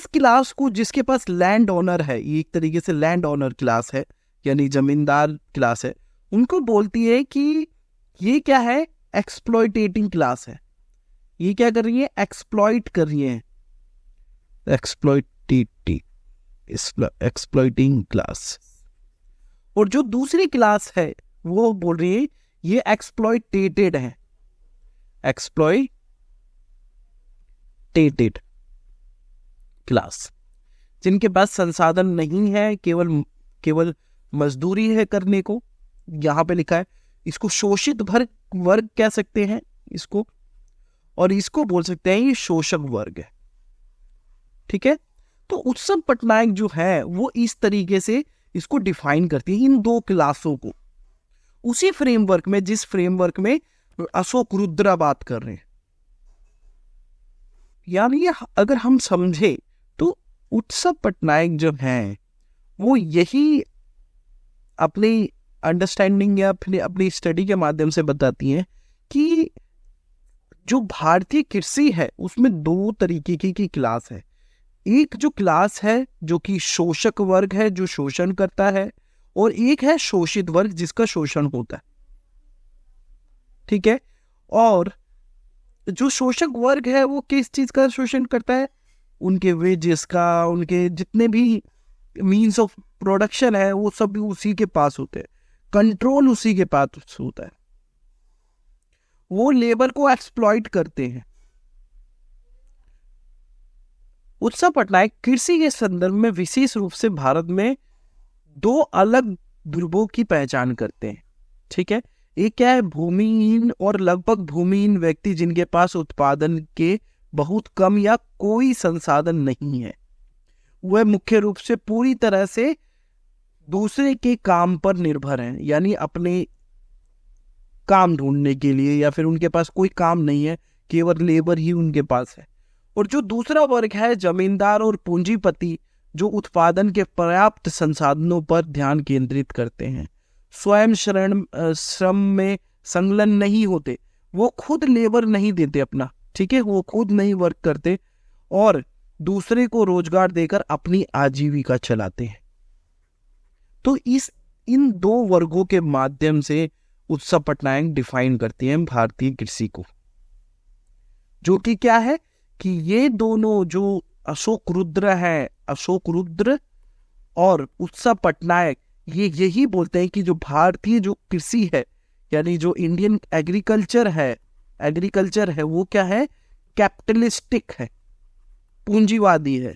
क्लास को, जिसके पास लैंड ओनर है, ये एक तरीके से लैंड ओनर क्लास है यानी जमींदार क्लास है, उनको बोलती है कि ये क्या है, एक्सप्लॉयटेटिंग क्लास है। ये क्या कर रही है, एक्सप्लॉइट कर रही है, एक्सप्लॉइटिंग क्लास। और जो दूसरी क्लास है वो बोल रही है ये एक्सप्लॉयटेटेड है, एक्सप्लॉयटेटेड क्लास, जिनके पास संसाधन नहीं है, केवल मजदूरी है करने को। यहां पे लिखा है इसको शोषित वर्ग कह सकते हैं इसको, और इसको बोल सकते हैं ये शोषक वर्ग है, ठीक है। तो उत्सव पटनायक जो है वो इस तरीके से इसको डिफाइन करती है, इन दो क्लासों को, उसी फ्रेमवर्क में जिस फ्रेमवर्क में अशोक रुद्रा बात कर रहे हैं। यानी अगर हम समझे तो उत्सव पटनायक जो हैं वो यही अपनी अंडरस्टैंडिंग या फिर अपनी स्टडी के माध्यम से बताती हैं कि जो भारतीय कृषि है उसमें दो तरीके की क्लास है। एक जो क्लास है जो कि शोषक वर्ग है, जो शोषण करता है, और एक है शोषित वर्ग जिसका शोषण होता है, ठीक है। और जो शोषक वर्ग है वो किस चीज का शोषण करता है, उनके वेजेस का, उनके जितने भी मीन्स ऑफ प्रोडक्शन है वो सब उसी के पास होते हैं, कंट्रोल उसी के पास होता है, वो लेबर को एक्सप्लॉइट करते हैं। उत्सव पटनायक कृषि के संदर्भ में विशेष रूप से भारत में दो अलग ध्रुवों की पहचान करते हैं, ठीक है। एक क्या है, भूमिहीन और लगभग भूमिहीन व्यक्ति जिनके पास उत्पादन के बहुत कम या कोई संसाधन नहीं है, वह मुख्य रूप से पूरी तरह से दूसरे के काम पर निर्भर हैं, यानी अपने काम ढूंढने के लिए, या फिर उनके पास कोई काम नहीं है, केवल लेबर ही उनके पास है। और जो दूसरा वर्ग है जमींदार और पूंजीपति, जो उत्पादन के पर्याप्त संसाधनों पर ध्यान केंद्रित करते हैं, स्वयं श्रम में संलग्न नहीं होते, वो खुद लेबर नहीं देते अपना, ठीक है, वो खुद नहीं वर्क करते, और दूसरे को रोजगार देकर अपनी आजीविका चलाते हैं। तो इन दो वर्गों के माध्यम से उत्सव पटनायक डिफाइन करती हैं भारतीय कृषि को, जो कि क्या है कि ये दोनों जो अशोक रुद्र और उत्सव पटनायक, ये यही बोलते हैं कि जो भारतीय जो कृषि है, यानी जो इंडियन एग्रीकल्चर है वो क्या है, कैपिटलिस्टिक है, पूंजीवादी है।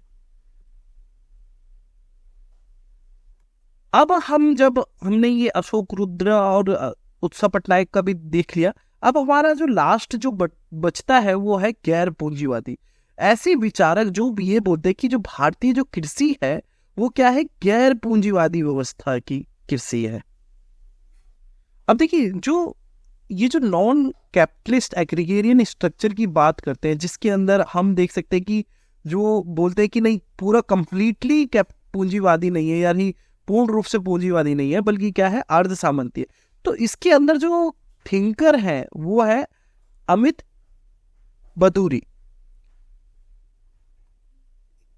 अब हमने ये अशोक रुद्र और उत्सव पटनायक का भी देख लिया, अब हमारा जो लास्ट जो बचता है वो है गैर पूंजीवादी। ऐसे विचारक जो भी ये बोलते हैं कि जो भारतीय जो कृषि है वो क्या है, गैर पूंजीवादी व्यवस्था की कृषि है। अब देखिए, ये जो नॉन कैपिटलिस्ट एग्रीगेरियन स्ट्रक्चर की बात करते हैं, जिसके अंदर हम देख सकते हैं कि जो बोलते हैं कि नहीं पूरा कंप्लीटली पूंजीवादी नहीं है, यानी पूर्ण रूप से पूंजीवादी नहीं है, बल्कि क्या है, अर्ध सामंती है। तो इसके अंदर जो थिंकर है वो है अमित बदूरी।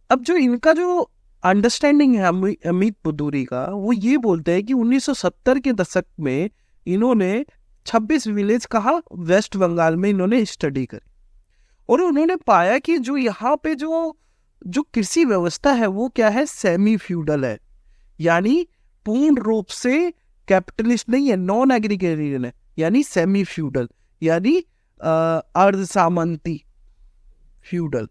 अब जो इनका जो अंडरस्टैंडिंग है अमित बदूरी का, वो ये बोलते हैं कि 1970 के दशक में इन्होंने 26 विलेज कहा वेस्ट बंगाल में इन्होंने स्टडी करी, और उन्होंने पाया कि जो यहाँ पे जो कृषि व्यवस्था है वो क्या है, सेमी फ्यूडल है, यानी पूर्ण रूप से कैपिटलिस्ट नहीं है, नॉन एग्रीगेरियन है, यानी सेमी फ्यूडल, यानी अर्ध सामंती फ्यूडल।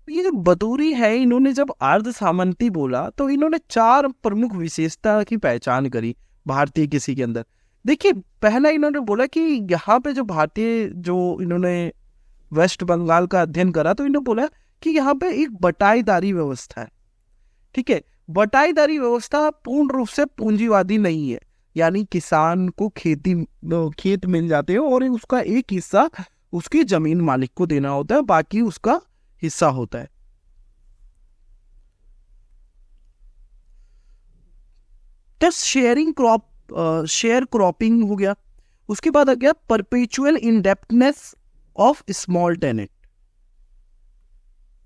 ये जो बदूरी है, इन्होंने जब अर्ध सामंती बोला तो इन्होंने 4 प्रमुख विशेषता की पहचान करी भारतीय कृषि के अंदर। देखिए, पहला इन्होंने बोला कि यहाँ पे जो भारतीय जो इन्होंने वेस्ट बंगाल का अध्ययन करा, तो इन्होंने बोला कि यहाँ पे एक बटाईदारी व्यवस्था है। ठीक है, बटाईदारी व्यवस्था पूर्ण रूप से पूंजीवादी नहीं है, यानी किसान को खेत मिल जाते हैं और उसका एक हिस्सा उसकी जमीन मालिक को देना होता है, बाकी उसका हिस्सा होता है। टेस्ट शेयर क्रॉपिंग हो गया। उसके बाद आ गया perpetual indebtedness of small tenant.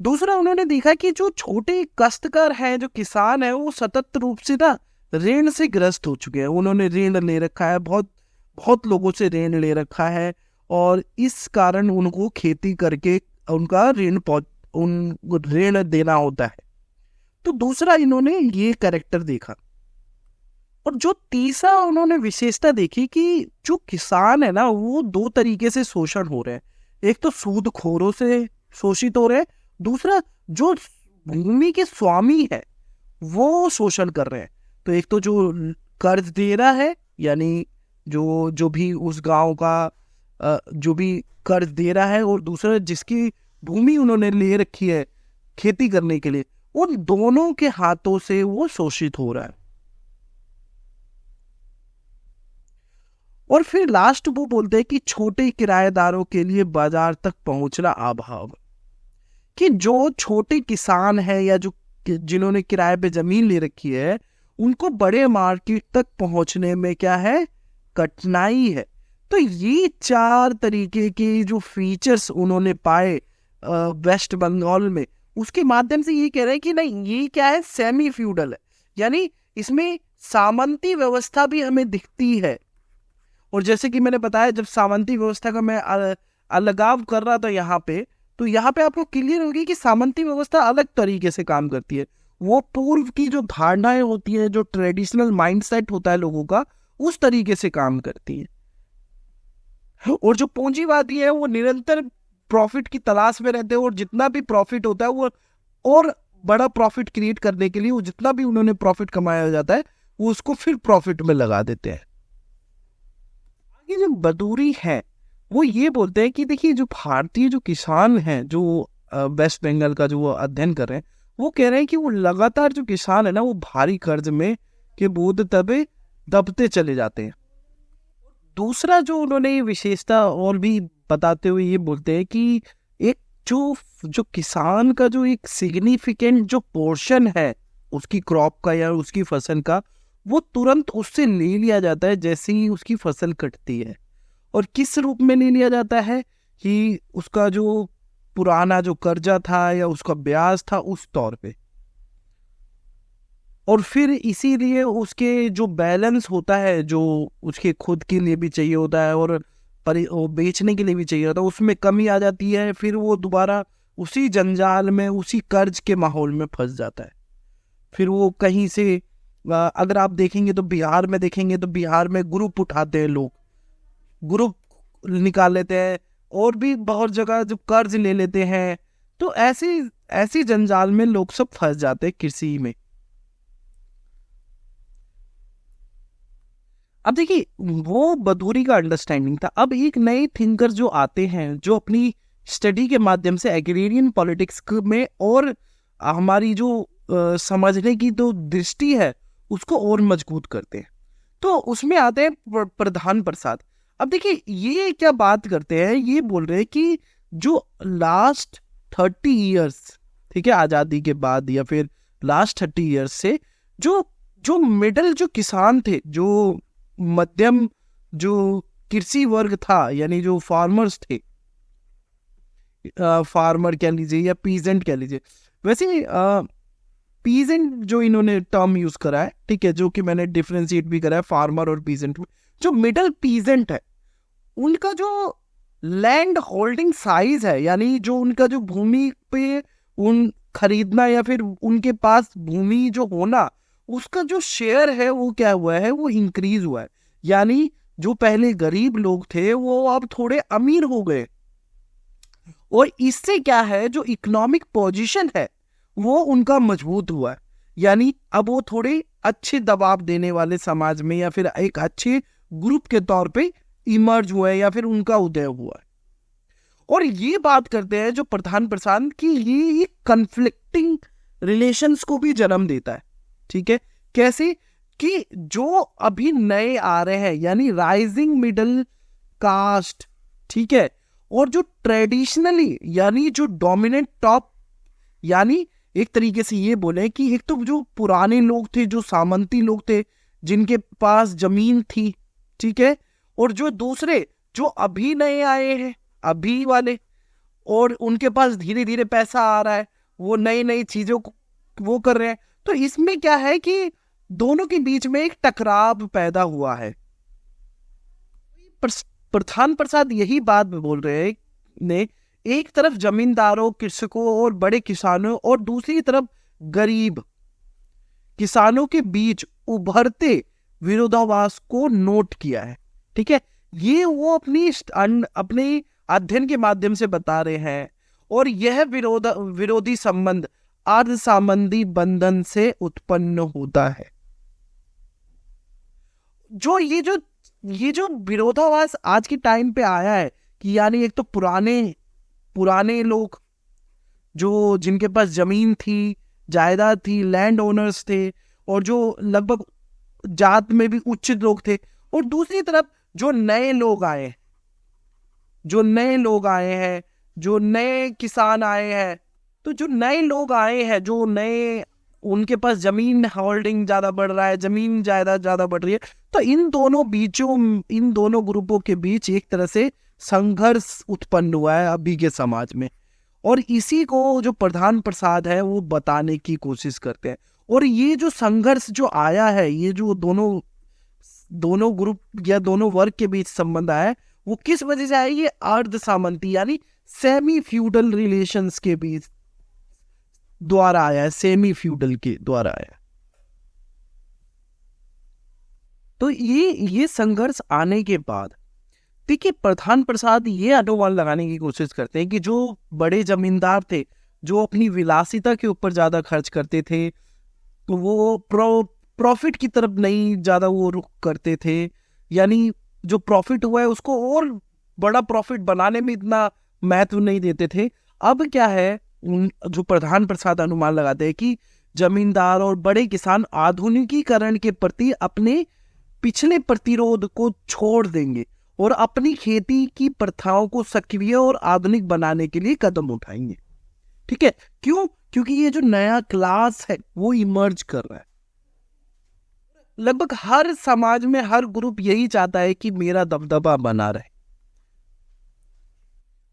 दूसरा उन्होंने देखा कि जो छोटे काश्तकार हैं, जो किसान है, वो सतत रूप से ना ऋण से ग्रस्त हो चुके हैं। उन्होंने ऋण ले रखा है, बहुत लोगों से ऋण ले रखा है, और इस कारण उनको खेती करके उनका ऋण देना होता है। तो दूसरा इन्होंने ये कैरेक्टर देखा। और जो तीसरा उन्होंने विशेषता देखी कि जो किसान है ना, वो 2 तरीके से शोषण हो रहे हैं। एक तो सूदखोरों से शोषित हो रहे हैं, दूसरा जो भूमि के स्वामी है वो शोषण कर रहे हैं। तो एक तो जो कर्ज दे रहा है, यानी जो भी उस गांव का जो भी कर्ज दे रहा है, और दूसरा जिसकी भूमि उन्होंने ले रखी है खेती करने के लिए, उन दोनों के हाथों से वो शोषित हो रहा है। और फिर लास्ट वो बोलते हैं कि छोटे किराएदारों के लिए बाजार तक पहुंचना अभाव, कि जो छोटे किसान है या जिन्होंने किराए पे जमीन ले रखी है, उनको बड़े मार्केट तक पहुंचने में क्या है, कठिनाई है। तो ये 4 तरीके के जो फीचर्स उन्होंने पाए वेस्ट बंगाल में, उसके माध्यम से ये कह रहे हैं कि नहीं, ये क्या है, सेमी फ्यूडल है, यानी इसमें सामंती व्यवस्था भी हमें दिखती है। और जैसे कि मैंने बताया, जब सामंती व्यवस्था का मैं अलगाव कर रहा था यहाँ पे, तो यहाँ पे आपको क्लियर होगी कि सामंती व्यवस्था अलग तरीके से काम करती है। वो पूर्व की जो धारणाएं होती है, जो ट्रेडिशनल माइंडसेट होता है लोगों का, उस तरीके से काम करती है। और जो पूंजीवादी है वो निरंतर प्रॉफिट की तलाश में रहते हैं, और जितना भी प्रॉफिट होता है वो और बड़ा प्रॉफिट क्रिएट करने के लिए वो जितना भी उन्होंने प्रॉफिट कमाया जाता है वो उसको फिर प्रॉफिट में लगा देते हैं। आगे जो बदूरी है वो ये बोलते हैं कि देखिए, जो भारतीय जो किसान हैं, जो वेस्ट बंगाल का जो वो अध्ययन कर रहे हैं, वो कह रहे हैं कि वो लगातार जो किसान है ना, वो भारी कर्ज में के बोझ तबे दबते चले जाते हैं। दूसरा जो उन्होंने ये विशेषता और भी बताते हुए ये बोलते हैं कि एक जो किसान का जो एक सिग्निफिकेंट जो पोर्शन है उसकी क्रॉप का या उसकी फसल का, वो तुरंत उससे ले लिया जाता है जैसे ही उसकी फसल कटती है। और किस रूप में ले लिया जाता है कि उसका जो पुराना जो कर्जा था या उसका ब्याज था उस तौर पे। और फिर इसीलिए उसके जो बैलेंस होता है जो उसके खुद के लिए भी चाहिए होता है और वो बेचने के लिए भी चाहिए होता है, उसमें कमी आ जाती है। फिर वो दोबारा उसी जंजाल में, उसी कर्ज के माहौल में फंस जाता है। फिर वो कहीं से अगर आप देखेंगे तो बिहार में देखेंगे तो बिहार में ग्रुप उठाते हैं लोग, ग्रुप निकाल लेते हैं, और भी बहुत जगह जो कर्ज ले लेते हैं। तो ऐसी ऐसी जंजाल में लोग सब फंस जाते हैं कृषि में। अब देखिए, वो बदूरी का अंडरस्टैंडिंग था। अब एक नए थिंकर जो आते हैं, जो अपनी स्टडी के माध्यम से एग्रेरियन पॉलिटिक्स में और हमारी जो समझने की जो दृष्टि है उसको और मजबूत करते हैं, तो उसमें आते हैं प्रधान प्रसाद। अब देखिए, ये क्या बात करते हैं, ये बोल रहे हैं कि जो लास्ट 30 ईयर्स, ठीक है, आज़ादी के बाद या फिर लास्ट 30 ईयर्स से जो जो मिडिल जो किसान थे, जो मध्यम जो कृषि वर्ग था, यानी जो फार्मर्स थे, फार्मर कह लीजिए या पीजेंट कह लीजिए। वैसे पीजेंट जो इन्होंने टर्म यूज करा है, ठीक है, जो कि मैंने डिफरेंशिएट भी करा है फार्मर और पीजेंट में। जो मिडिल पीजेंट है, उनका जो लैंड होल्डिंग साइज है, यानी जो उनका जो भूमि पे उन खरीदना या फिर उनके पास भूमि जो होना, उसका जो शेयर है वो क्या हुआ है, वो इंक्रीज हुआ है। यानी जो पहले गरीब लोग थे वो अब थोड़े अमीर हो गए, और इससे क्या है, जो इकोनॉमिक पोजीशन है वो उनका मजबूत हुआ है। यानी अब वो थोड़े अच्छे दबाव देने वाले समाज में या फिर एक अच्छे ग्रुप के तौर पे इमर्ज हुआ है या फिर उनका उदय हुआ है। और ये बात करते हैं जो प्रधान प्रसाद की, ये कन्फ्लिक्टिंग रिलेशंस को भी जन्म देता है। ठीक है, कैसे कि जो अभी नए आ रहे हैं, यानी राइजिंग मिडिल कास्ट, ठीक है, और जो ट्रेडिशनली यानी जो डोमिनेंट टॉप, यानी एक तरीके से ये बोले कि एक तो जो पुराने लोग थे, जो सामंती लोग थे जिनके पास जमीन थी, ठीक है, और जो दूसरे जो अभी नए आए हैं, अभी वाले, और उनके पास धीरे धीरे पैसा आ रहा है, वो नई नई चीजों को वो कर रहे हैं। तो इसमें क्या है कि दोनों के बीच में एक टकराव पैदा हुआ है। प्रधान प्रसाद यही बात बोल रहे हैं ने, एक तरफ जमींदारों, कृषकों और बड़े किसानों, और दूसरी तरफ गरीब किसानों के बीच उभरते विरोधाभास को नोट किया है। ठीक है, ये वो अपने अध्ययन के माध्यम से बता रहे हैं। और यह विरोधी संबंध अर्ध संबंधी बंधन से उत्पन्न होता है। जो ये जो विरोधाभास आज के टाइम पे आया है कि यानी एक तो पुराने लोग जो जिनके पास जमीन थी, जायदाद थी, लैंड ओनर्स थे, और जो लगभग जात में भी उच्च लोग थे, और दूसरी तरफ जो नए लोग आए हैं, जो नए किसान आए हैं। तो जो नए लोग आए हैं, जो नए, उनके पास जमीन होल्डिंग ज्यादा बढ़ रहा है, जमीन जायदाद ज्यादा बढ़ रही है। तो इन दोनों ग्रुपों के बीच एक तरह से संघर्ष उत्पन्न हुआ है अभी के समाज में। और इसी को जो प्रधान प्रसाद है वो बताने की कोशिश करते हैं। और ये जो संघर्ष जो आया है, ये जो दोनों ग्रुप या दोनों वर्ग के बीच संबंध आया है, वो किस वजह से आया? ये अर्ध सामंती यानी सेमी फ्यूडल रिलेशंस के बीच द्वारा आया है, सेमी फ्यूडल के द्वारा आया। तो ये संघर्ष आने के बाद देखिए, प्रधान प्रसाद ये अनुमान लगाने की कोशिश करते हैं कि जो बड़े जमींदार थे, जो अपनी विलासिता के ऊपर ज्यादा खर्च करते थे, तो वो प्रॉफिट की तरफ नहीं ज्यादा वो रुख करते थे। यानी जो प्रॉफिट हुआ है उसको और बड़ा प्रॉफिट बनाने में इतना महत्व नहीं देते थे। अब क्या है, जो प्रधान प्रसाद अनुमान लगाते हैं कि जमींदार और बड़े किसान आधुनिकीकरण के प्रति अपने पिछले प्रतिरोध को छोड़ देंगे और अपनी खेती की प्रथाओं को सक्रिय और आधुनिक बनाने के लिए कदम उठाएंगे। ठीक है, क्यों? क्योंकि ये जो नया क्लास है वो इमर्ज कर रहा है। लगभग हर समाज में हर ग्रुप यही चाहता है कि मेरा दबदबा बना रहे।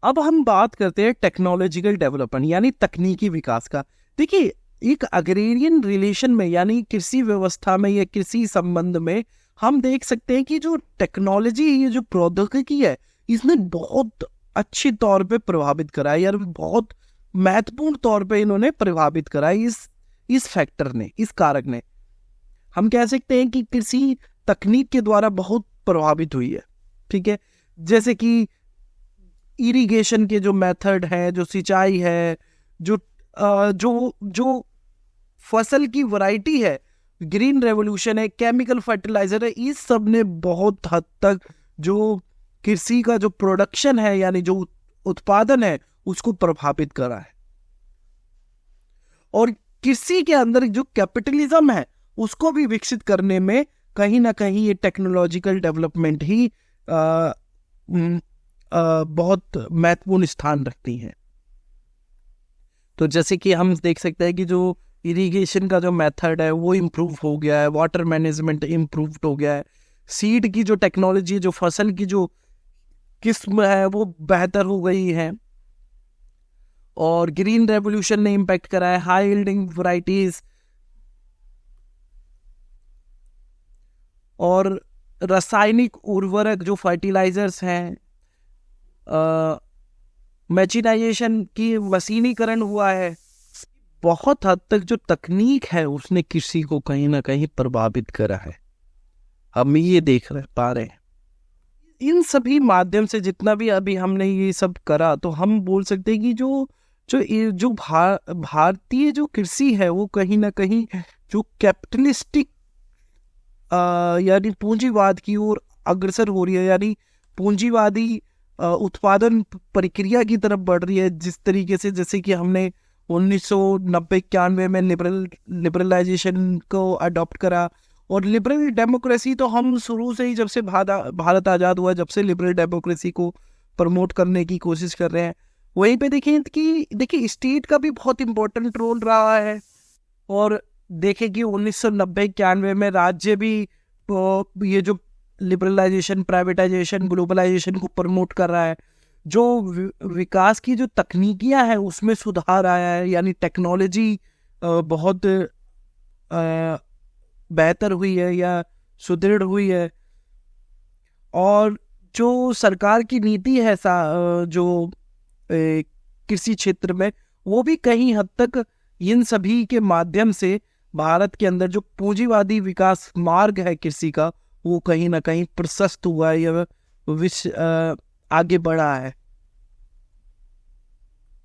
अब हम बात करते हैं टेक्नोलॉजिकल डेवलपमेंट यानी तकनीकी विकास का। देखिए, एक अग्रेरियन रिलेशन में यानी कृषि व्यवस्था में या कृषि संबंध में हम देख सकते हैं कि जो टेक्नोलॉजी, ये जो प्रौद्योगिकी है, इसने बहुत अच्छे तौर पे प्रभावित करा है, यार बहुत महत्वपूर्ण तौर पे इन्होंने प्रभावित करा है। इस फैक्टर ने, इस कारक ने, हम कह सकते हैं कि कृषि तकनीक के द्वारा बहुत प्रभावित हुई है। ठीक है, जैसे कि इरिगेशन के जो मेथड है, जो सिंचाई है, जो जो फसल की वैरायटी है, ग्रीन रेवोल्यूशन है, केमिकल फर्टिलाइजर है, इस सब ने बहुत हद तक जो कृषि का जो प्रोडक्शन है यानी जो उत्पादन है उसको प्रभावित करा है। और कृषि के अंदर जो कैपिटलिज्म है उसको भी विकसित करने में कहीं ना कहीं ये टेक्नोलॉजिकल डेवलपमेंट ही बहुत महत्वपूर्ण स्थान रखती हैं। तो जैसे कि हम देख सकते हैं कि जो इरिगेशन का जो मेथड है वो इम्प्रूव हो गया है, वाटर मैनेजमेंट इम्प्रूव हो गया है, सीड की जो टेक्नोलॉजी, जो फसल की जो किस्म है वो बेहतर हो गई है, और ग्रीन रेवोल्यूशन ने इम्पैक्ट करा है, हाई यील्डिंग वैरायटीज, और रासायनिक उर्वरक जो फर्टिलाइजर्स हैं, मैचिनाइजेशन की मशीनीकरण हुआ है। बहुत हद तक जो तकनीक है उसने कृषि को कहीं ना कहीं प्रभावित करा है, हम ये देख पा रहे हैं। इन सभी माध्यम से जितना भी अभी हमने ये सब करा, तो हम बोल सकते हैं कि जो भारतीय जो कृषि है वो कहीं ना कहीं जो कैपिटलिस्टिक यानी पूंजीवाद की ओर अग्रसर हो रही है, यानी पूंजीवादी उत्पादन प्रक्रिया की तरफ बढ़ रही है। जिस तरीके से, जैसे कि हमने 1990-91 में लिबरलाइजेशन को अडॉप्ट करा, और लिबरल डेमोक्रेसी तो हम शुरू से ही, जब से भारत आज़ाद हुआ, जब से लिबरल डेमोक्रेसी को प्रमोट करने की कोशिश कर रहे हैं। वहीं पे देखिए स्टेट का भी बहुत इम्पोर्टेंट रोल रहा है। और देखें कि 1990-91 में राज्य भी ये जो लिबरलाइजेशन, प्राइवेटाइजेशन, ग्लोबलाइजेशन को प्रमोट कर रहा है। जो विकास की जो तकनीकियां हैं उसमें सुधार आया है, यानी टेक्नोलॉजी बहुत बेहतर हुई है या सुदृढ़ हुई है। और जो सरकार की नीति है जो कृषि क्षेत्र में, वो भी कहीं हद तक इन सभी के माध्यम से भारत के अंदर जो पूंजीवादी विकास मार्ग है कृषि का, वो कहीं ना कहीं प्रशस्त हुआ है या आगे बढ़ा है।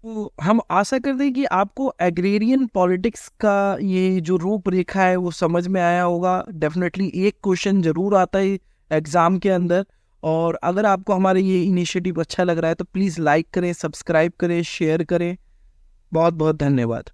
तो हम आशा करते हैं कि आपको एग्रेरियन पॉलिटिक्स का ये जो रूपरेखा है वो समझ में आया होगा। डेफिनेटली एक क्वेश्चन जरूर आता है एग्जाम के अंदर। और अगर आपको हमारे ये इनिशिएटिव अच्छा लग रहा है तो प्लीज़ लाइक करें, सब्सक्राइब करें, शेयर करें। बहुत बहुत धन्यवाद।